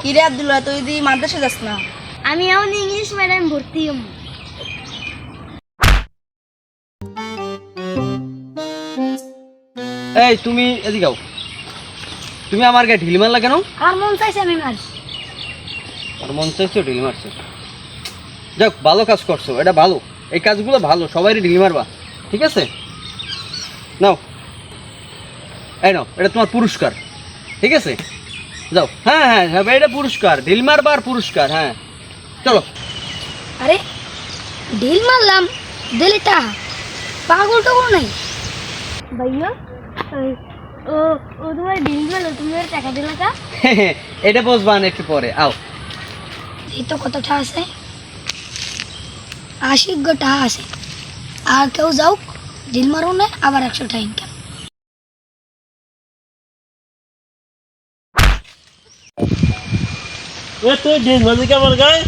কি রে আব্দুল্লাহ, তুই দি মাদ্রাসা যাস না? আমি এখন ইংলিশ মিডিয়াম ভর্তি হম। এই তুমি এদিকে আও। তুমি আমার গায়ে ঢিল মারলা কেন? আর মন চাইছে আমি মারছি। আর মন চাইছে ঢিল মারছে। যাক, ভালো কাজ করছো, এটা ভালো। এই কাজগুলো ভালো, সবাইরই ঢিল মারবা, ঠিক আছে? নাও, এই নাও, এটা তোমার পুরস্কার, ঠিক আছে? যাও। হ্যাঁ হ্যাঁ হ্যাঁ, এটা পুরস্কার, ঢিল মারবার পুরস্কার। হ্যাঁ, চলো। আরে ঢিল মারলাম, দিলে তা পাগল টাগল নাই ভাইয়া। ও ও তোমার ঢিল মারলো, তুমি ওর টাকা দিলে কা? এটা বসবা না একটু পরে, আও। এই তো কতটা আছে, 80 গোটা আছে। আর কেউ যাও, ঢিল মারো না, আবার 100 টাকা ইনকাম। তুই ঢিল মারলি কেমন গায়ে?